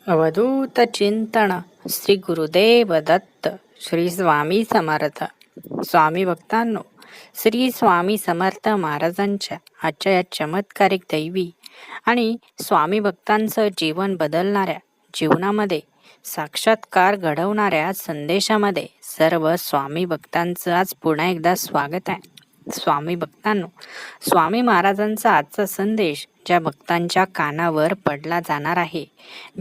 अवधूत चिंतन श्री गुरुदेव दत्त श्री स्वामी समर्थ. स्वामी भक्तांनो, श्री स्वामी समर्थ महाराजांच्या आजच्या या चमत्कारिक दैवी आणि स्वामी भक्तांचं जीवन बदलणाऱ्या, जीवनामध्ये साक्षात्कार घडवणाऱ्या संदेशामध्ये सर्व स्वामी भक्तांचं आज पुन्हा एकदा स्वागत आहे. स्वामी भक्तांनो, स्वामी महाराजांचा आजचा संदेश ज्या भक्तांच्या कानावर पडला जाणार आहे,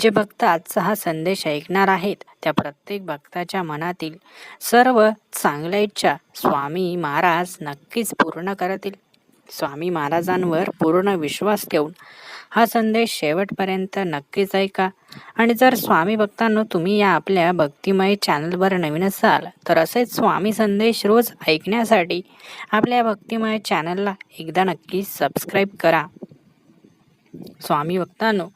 जे भक्त आजचा हा संदेश ऐकणार आहेत, त्या प्रत्येक भक्ताच्या मनातील सर्व चांगल्या इच्छा स्वामी महाराज नक्कीच पूर्ण करतील. स्वामी महाराजांवर पूर्ण विश्वास ठेवून हा संदेश शेवटपर्यंत नक्कीच ऐका. आणि जर स्वामी भक्तांनो, तुम्ही या आपल्या भक्तिमय चॅनलवर नवीन असाल तर असेच स्वामी संदेश रोज ऐकण्यासाठी आपल्या भक्तिमय चॅनलला एकदा नक्की सबस्क्राईब करा. स्वामी भक्तांनो,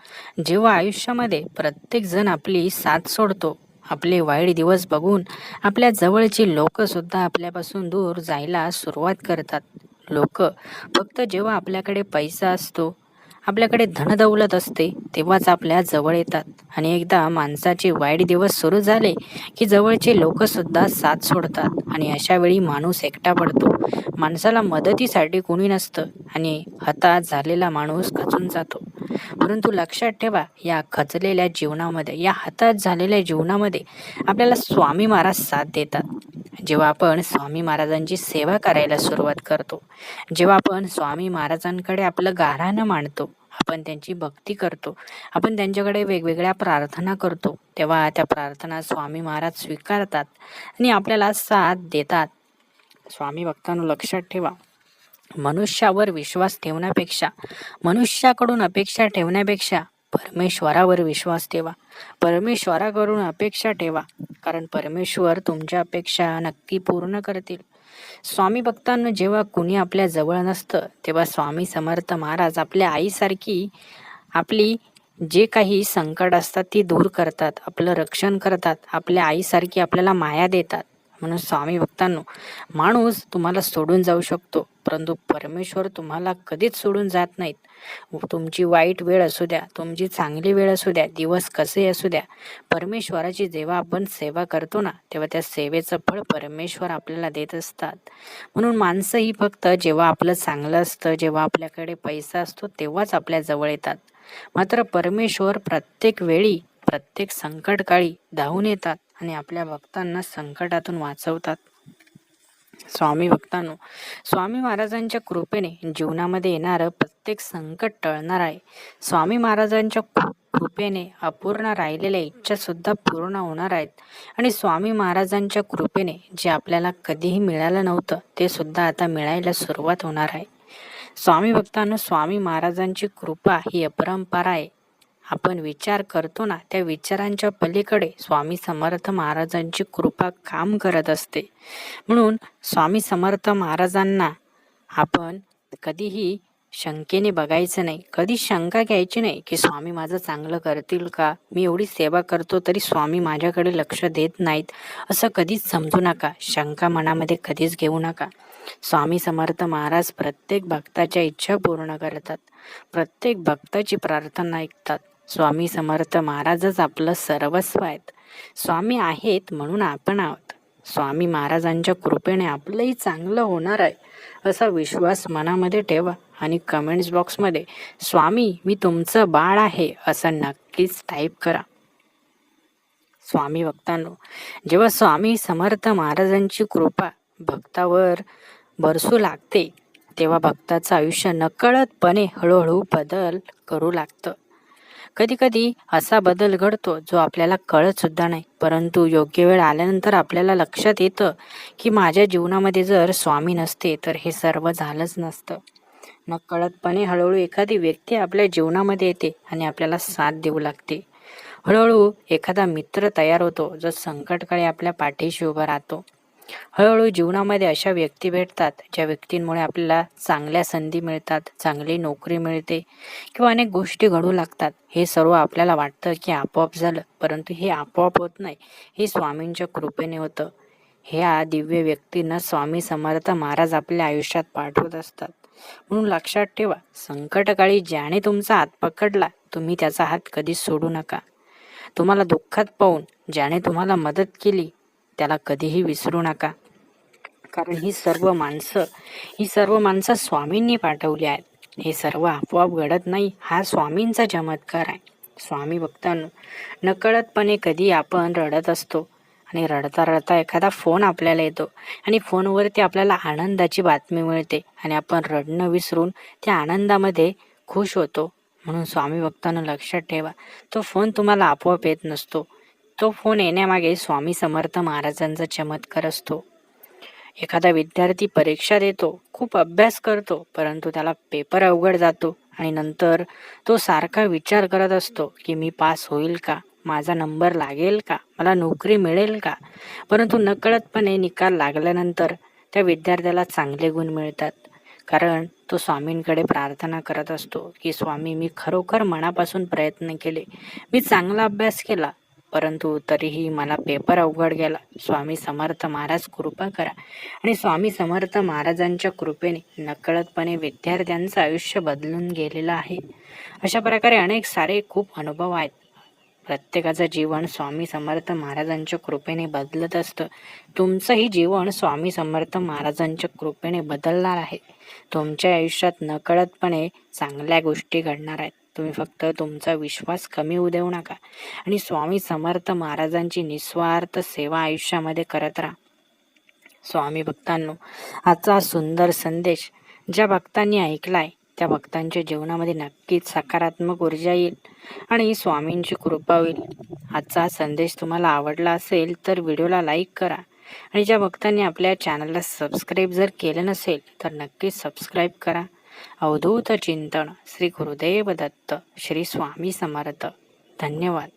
जेव्हा आयुष्यामध्ये प्रत्येक जण आपली साथ सोडतो, आपले वाईट दिवस बघून आपल्या जवळची लोक सुद्धा आपल्यापासून दूर जायला सुरुवात करतात. लोक फक्त जेव्हा आपल्याकडे पैसा असतो, आपल्याकडे धनदौलत असते, तेव्हाच आपल्या जवळ येतात. आणि एकदा माणसाचे वाईट दिवस सुरू झाले की जवळचे लोक सुद्धा साथ सोडतात आणि अशा वेळी माणूस एकटा पडतो. माणसाला मदतीसाठी कोणी नसतं आणि हताश झालेला माणूस खचून जातो. परंतु लक्षात ठेवा, या खचलेल्या जीवनामध्ये, या हताश झालेल्या जीवनामध्ये आपल्याला स्वामी महाराज साथ देतात. जेव्हा आपण स्वामी महाराजांची सेवा करायला सुरुवात करतो, जेव्हा आपण स्वामी महाराजांकडे आपलं गाऱ्हाणं मांडतो, आपण त्यांची भक्ती करतो, आपण त्यांच्याकडे वेगवेगळ्या प्रार्थना करतो, तेव्हा त्या प्रार्थना स्वामी महाराज स्वीकारतात आणि आपल्याला साथ देतात. स्वामी भक्तांनो, लक्षात ठेवा, मनुष्यावर विश्वास ठेवण्यापेक्षा, मनुष्याकडून अपेक्षा ठेवण्यापेक्षा परमेश्वरावर विश्वास ठेवा. परमेश्वराकडून अपेक्षा ठेवा, कारण परमेश्वर तुमच्या अपेक्षा नक्की पूर्ण करतील. स्वामी भक्तांनो, जेव्हा कुणी आपल्या जवळ नसतं, तेव्हा स्वामी समर्थ महाराज आपल्या आईसारखी आपली जे काही संकट असतात ती दूर करतात, आपलं रक्षण करतात, आपल्या आईसारखी आपल्याला माया देतात. म्हणून स्वामी भक्तांनो, माणूस तुम्हाला सोडून जाऊ शकतो, परंतु परमेश्वर तुम्हाला कधीच सोडून जात नाहीत. तुमची वाईट वेळ असू द्या, तुमची चांगली वेळ असू द्या, दिवस कसे असू द्या, परमेश्वराची जेव्हा आपण सेवा करतो ना, तेव्हा त्या सेवेचं फळ परमेश्वर आपल्याला देत असतात. म्हणून माणसं ही फक्त जेव्हा आपलं चांगलं असतं, जेव्हा आपल्याकडे पैसा असतो, तेव्हाच आपल्या जवळ येतात. मात्र परमेश्वर प्रत्येक वेळी, प्रत्येक संकटकाळी धावून येतात आणि आपल्या भक्तांना संकटातून वाचवतात. स्वामी भक्तांनो, स्वामी महाराजांच्या कृपेने जीवनामध्ये येणारं प्रत्येक संकट टळणार आहे. स्वामी महाराजांच्या कृपेने अपूर्ण राहिलेल्या इच्छा सुद्धा पूर्ण होणार आहेत. आणि स्वामी महाराजांच्या कृपेने जे आपल्याला कधीही मिळालं नव्हतं, ते सुद्धा आता मिळायला सुरुवात होणार आहे. स्वामी भक्तांनो, स्वामी महाराजांची कृपा ही अपरंपार आहे. आपण विचार करतो ना, त्या विचारांच्या पलीकडे स्वामी समर्थ महाराजांची कृपा काम करत असते. म्हणून स्वामी समर्थ महाराजांना आपण कधीही शंकेने बघायचं नाही, कधी शंका घ्यायची नाही की स्वामी माझं चांगलं करतील का, मी एवढी सेवा करतो तरी स्वामी माझ्याकडे लक्ष देत नाहीत, असं कधीच समजू नका. शंका मनामध्ये कधीच घेऊ नका. स्वामी समर्थ महाराज प्रत्येक भक्ताच्या इच्छा पूर्ण करतात, प्रत्येक भक्ताची प्रार्थना ऐकतात. स्वामी समर्थ महाराजच आपलं सर्वस्व आहेत. स्वामी आहेत म्हणून आपण आहोत. स्वामी महाराजांच्या कृपेने आपलंही चांगलं होणार आहे, असा विश्वास मनामध्ये ठेवा आणि कमेंट्स बॉक्समध्ये स्वामी मी तुमचं बाळ आहे असं नक्कीच टाईप करा. स्वामी भक्तांनो, जेव्हा स्वामी समर्थ महाराजांची कृपा भक्तावर बरसू लागते, तेव्हा भक्ताचं आयुष्य नकळतपणे हळूहळू बदल करू लागतं. कधी कधी असा बदल घडतो जो आपल्याला कळत सुद्धा नाही, परंतु योग्य वेळ आल्यानंतर आपल्याला लक्षात येतं की माझ्या जीवनामध्ये जर स्वामी नसते तर हे सर्व झालंच नसतं. नकळतपणे हळूहळू एखादी व्यक्ती आपल्या जीवनामध्ये येते आणि आपल्याला साथ देऊ लागते. हळूहळू एखादा मित्र तयार होतो जो संकटकाळी आपल्या पाठीशी उभा राहतो. हळूहळू जीवनामध्ये अशा व्यक्ती भेटतात ज्या व्यक्तींमुळे आपल्याला चांगल्या संधी मिळतात, चांगली नोकरी मिळते किंवा अनेक गोष्टी घडू लागतात. हे सर्व आपल्याला वाटतं की आपोआप झालं, परंतु हे आपोआप होत नाही, हे स्वामींच्या कृपेने होतं. ह्या दिव्य व्यक्तींना स्वामी समर्थ महाराज आपल्या आयुष्यात पाठवत असतात. म्हणून लक्षात ठेवा, संकटकाळी ज्याने तुमचा हात पकडला, तुम्ही त्याचा हात कधीच सोडू नका. तुम्हाला दुःखात पाहून ज्याने तुम्हाला मदत केली त्याला कधीही विसरू नका. कारण ही सर्व माणसं स्वामींनी पाठवली आहेत. हे सर्व आपोआप घडत नाही, हा स्वामींचा चमत्कार आहे. स्वामी भक्तांनो, नकळतपणे कधी आपण रडत असतो आणि रडता रडता एखादा फोन आपल्याला येतो आणि फोनवरती आपल्याला आनंदाची बातमी मिळते आणि आपण रडणं विसरून त्या आनंदामध्ये खुश होतो. म्हणून स्वामी भक्तांनो, लक्षात ठेवा, तो फोन तुम्हाला आपोआप येत नसतो. तो फोन येण्यामागे स्वामी समर्थ महाराजांचा चमत्कार असतो. एखादा विद्यार्थी परीक्षा देतो, खूप अभ्यास करतो, परंतु त्याला पेपर अवघड जातो आणि नंतर तो सारखा विचार करत असतो की मी पास होईल का, माझा नंबर लागेल का, मला नोकरी मिळेल का. परंतु नकळतपणे निकाल लागल्यानंतर त्या विद्यार्थ्याला चांगले गुण मिळतात. कारण तो स्वामींकडे प्रार्थना करत असतो की स्वामी, मी खरोखर मनापासून प्रयत्न केले, मी चांगला अभ्यास केला, परंतु तरीही मला पेपर अवघड गेला. स्वामी समर्थ महाराज कृपा करा. आणि स्वामी समर्थ महाराजांच्या कृपेने नकळतपणे विद्यार्थ्यांचं आयुष्य बदलून गेलेलं आहे. अशा प्रकारे अनेक सारे खूप अनुभव आहेत. प्रत्येकाचं जीवन स्वामी समर्थ महाराजांच्या कृपेने बदलत असतं. तुमचंही जीवन स्वामी समर्थ महाराजांच्या कृपेने बदलणार आहे. तुमच्या आयुष्यात नकळतपणे चांगल्या गोष्टी घडणार आहेत. तुम्ही फक्त तुमचा विश्वास कमी होऊ देऊ नका आणि स्वामी समर्थ महाराजांची निस्वार्थ सेवा आयुष्यामध्ये करत राहा. स्वामी भक्तांनो, आजचा सुंदर संदेश ज्या भक्तांनी ऐकलाय त्या भक्तांच्या जीवनामध्ये नक्कीच सकारात्मक ऊर्जा येईल आणि स्वामींची कृपा होईल. आजचा संदेश तुम्हाला आवडला असेल तर व्हिडिओला लाईक करा आणि ज्या भक्तांनी आपल्या चॅनलला सबस्क्राईब जर केलं नसेल तर नक्कीच सबस्क्राईब करा. अवधूत चिंतन, श्री गुरुदेव दत्त, श्री स्वामी समर्थ. धन्यवाद.